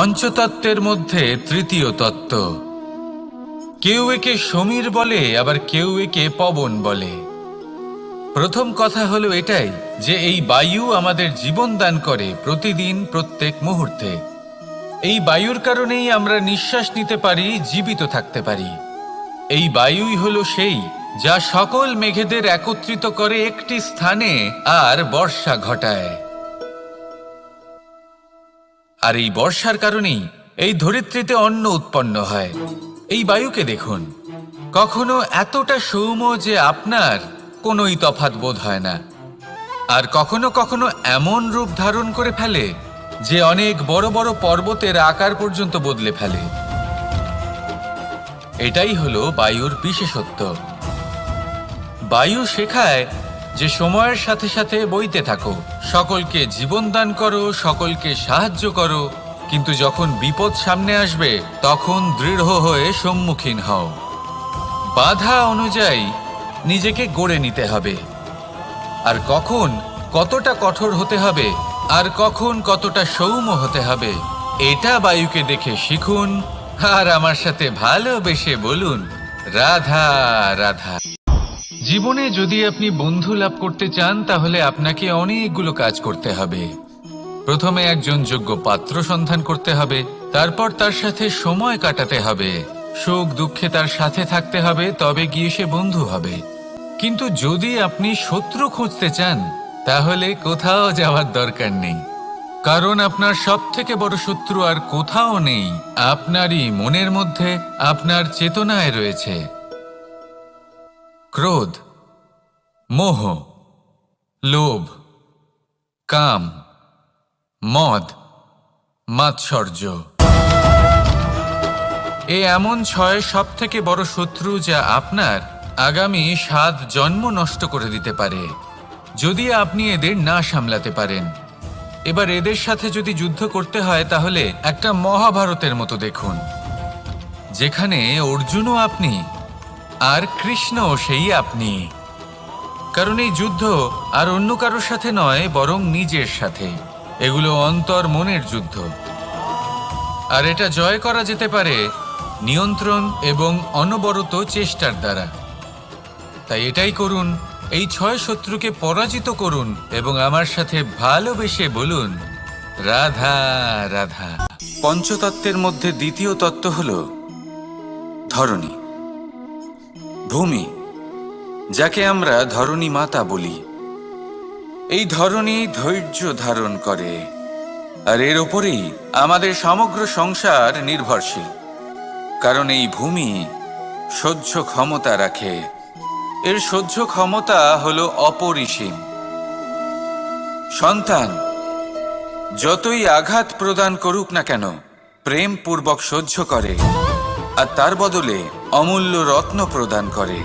পঞ্চতত্ত্বের মধ্যে তৃতীয় তত্ত্ব। কেউ একে সমীর বলে, আবার কেউ একে পবন বলে। প্রথম কথা হলো এটাই যে এই বায়ু আমাদের জীবন দান করে প্রতিদিন, প্রত্যেক মুহূর্তে। এই বায়ুর কারণেই আমরা নিঃশ্বাস নিতে পারি, জীবিত থাকতে পারি। এই বায়ুই হলো সেই যা সকল মেঘেদের একত্রিত করে একটি স্থানে আর বর্ষা ঘটায়। আর এই বর্ষার কারণেই এই ধরিত্রীতে অন্ন উৎপন্ন হয়। এই বায়ুকে দেখুন, কখনো এতটা সৌম্য যে আপনার কোনোই তফাৎ বোধ হয় না, আর কখনো কখনো এমন রূপ ধারণ করে ফেলে যে অনেক বড় বড় পর্বতের আকার পর্যন্ত বদলে ফেলে। এটাই হলো বায়ুর বিশেষত্ব। বায়ু শেখায় যে সময়ের সাথে সাথে বইতে থাকো, সকলকে জীবন দান করো, সকলকে সাহায্য করো, কিন্তু যখন বিপদ সামনে আসবে তখন দৃঢ় হয়ে সম্মুখীন হও। বাধা অনুযায়ী নিজেকে গড়ে নিতে হবে, আর কখন কতটা কঠোর হতে হবে আর কখন কতটা সৌম্য হতে হবে এটা বায়ুকে দেখে শিখুন, আর আমার সাথে ভালোবেসে বলুন রাধা রাধা। জীবনে যদি আপনি বন্ধু লাভ করতে চান তাহলে আপনাকে অনেকগুলো কাজ করতে হবে। প্রথমে একজন যোগ্য পাত্র সন্ধান করতে হবে, তারপর তার সাথে সময় কাটাতে হবে, সুখ দুঃখে তার সাথে থাকতে হবে, তবে গিয়ে সে বন্ধু হবে। কিন্তু যদি আপনি শত্রু খুঁজতে চান তাহলে কোথাও যাওয়ার দরকার নেই, কারণ আপনার সবথেকে বড় শত্রু আর কোথাও নেই, আপনারই মনের মধ্যে, আপনার চেতনায় রয়েছে। ক্রোধ, মোহ, লোভ, কাম, মদ, মাৎসর্য। এ এমন 6 সবথেকে বড় শত্রু যা আপনার আগামী 7 জন্ম নষ্ট করে দিতে পারে যদি আপনি এদের না সামলাতে পারেন। এবার এদের সাথে যদি যুদ্ধ করতে হয় তাহলে একটা মহাভারতের মতো দেখুন, যেখানে অর্জুনও আপনি আর কৃষ্ণও সেই আপনি। কারণ এই যুদ্ধ আর অন্য কারোর সাথে নয়, বরং নিজের সাথে। এগুলো অন্তর মনের যুদ্ধ, আর এটা জয় করা যেতে পারে নিয়ন্ত্রণ এবং অনবরত চেষ্টার দ্বারা। তাই এটাই করুন, এই 6 শত্রুকে পরাজিত করুন এবং আমার সাথে ভালোবেসে বলুন রাধা রাধা। পঞ্চতত্ত্বের মধ্যে দ্বিতীয় তত্ত্ব হল ধরণী, ভূমি, যাকে আমরা ধরণী মাতা বলি। এই ধরণী ধৈর্য ধারণ করে, আর এর ওপরেই আমাদের সমগ্র সংসার নির্ভরশীল। কারণ এই ভূমি সহ্য ক্ষমতা রাখে, এর সহ্য ক্ষমতা হলো অপরিসীম। সন্তান যতই আঘাত প্রদান করুক না কেন প্রেম পূর্বক সহ্য করে, আর তার বদলে অমূল্য রত্ন প্রদান করে।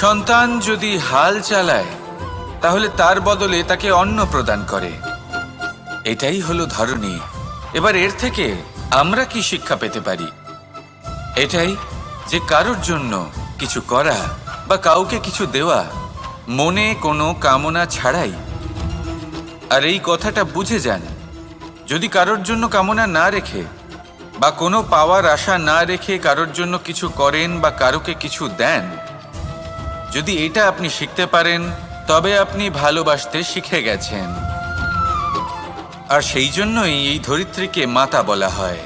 সন্তান যদি হাল চালায় তাহলে তার বদলে তাকে অন্ন প্রদান করে। এটাই হলো ধরণী। এবার এর থেকে আমরা কি শিক্ষা পেতে পারি? এটাই যে কারোর জন্য কিছু করা বা কাউকে কিছু দেওয়া মনে কোনো কামনা ছাড়াই। আর এই কথাটা বুঝে যান, যদি কারোর জন্য কামনা না রেখে বা কোনো পাওয়ার আশা না রেখে কারোর জন্য কিছু করেন বা কারোকে কিছু দেন, যদি এটা আপনি শিখতে পারেন তবে আপনি ভালোবাসতে শিখে গেছেন। আর সেই জন্যই এই ধরিত্রীকে মাতা বলা হয়।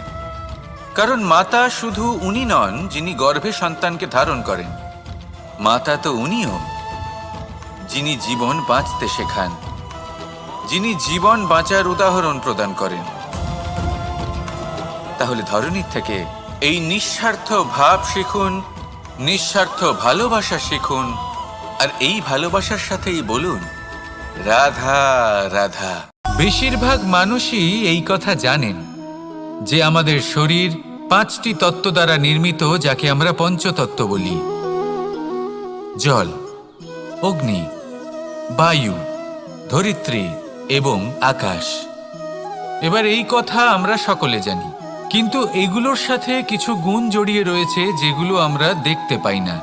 কারণ মাতা শুধু উনি নন যিনি গর্ভে সন্তানকে ধারণ করেন, মাতা তো উনিও যিনি জীবন বাঁচতে শেখান, যিনি জীবন বাঁচার উদাহরণ প্রদান করেন। তাহলে ধরণীর থেকে এই নিঃস্বার্থ ভাব শিখুন, নিঃস্বার্থ ভালোবাসা শিখুন, আর এই ভালোবাসার সাথেই বলুন রাধা রাধা। বেশিরভাগ মানুষই এই কথা জানেন যে আমাদের শরীর 5টি তত্ত্ব দ্বারা নির্মিত, যাকে আমরা পঞ্চতত্ত্ব বলি। জল, অগ্নি, বায়ু, ধরিত্রী এবং আকাশ। এবার এই কথা আমরা সকলে জানি, কিন্তু এগুলোর সাথে কিছু গুণ জড়িয়ে রয়েছে যেগুলো আমরা দেখতে পাই না।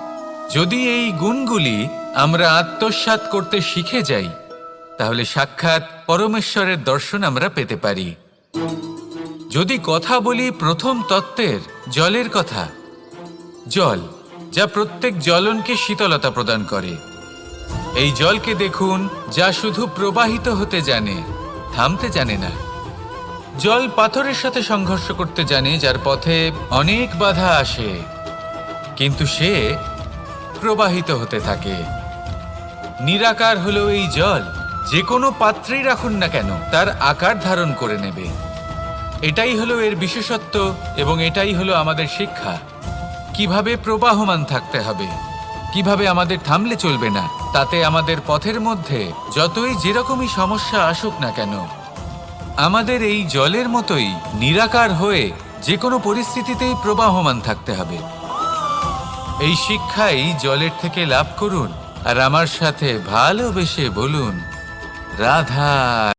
যদি এই গুণগুলি আমরা আত্মসাৎ করতে শিখে যাই তাহলে সাক্ষাৎ পরমেশ্বরের দর্শন আমরা পেতে পারি। যদি কথা বলি প্রথম তত্ত্বের, জলের কথা, জল যা প্রত্যেক জ্বলনকে শীতলতা প্রদান করে। এই জলকে দেখুন, যা শুধু প্রবাহিত হতে জানে, থামতে জানে না। জল পাথরের সাথে সংঘর্ষ করতে জানে, যার পথে অনেক বাধা আসে, কিন্তু সে প্রবাহিত হতে থাকে। নিরাকার হলো এই জল, যে কোনো পাত্রেই রাখুন না কেন তার আকার ধারণ করে নেবে। এটাই হলো এর বিশেষত্ব এবং এটাই হলো আমাদের শিক্ষা। কিভাবে প্রবাহমান থাকতে হবে, কিভাবে আমাদের থামলে চলবে না, তাতে আমাদের পথের মধ্যে যতই যেরকমই সমস্যা আসুক না কেন, আমাদের এই জলের মতোই নিরাকার হয়ে যে কোনো পরিস্থিতিতেই প্রবাহমান থাকতে হবে। এই শিক্ষাই জলের থেকে লাভ করুন আর আমার সাথে ভালোবেসে বলুন, রাধা।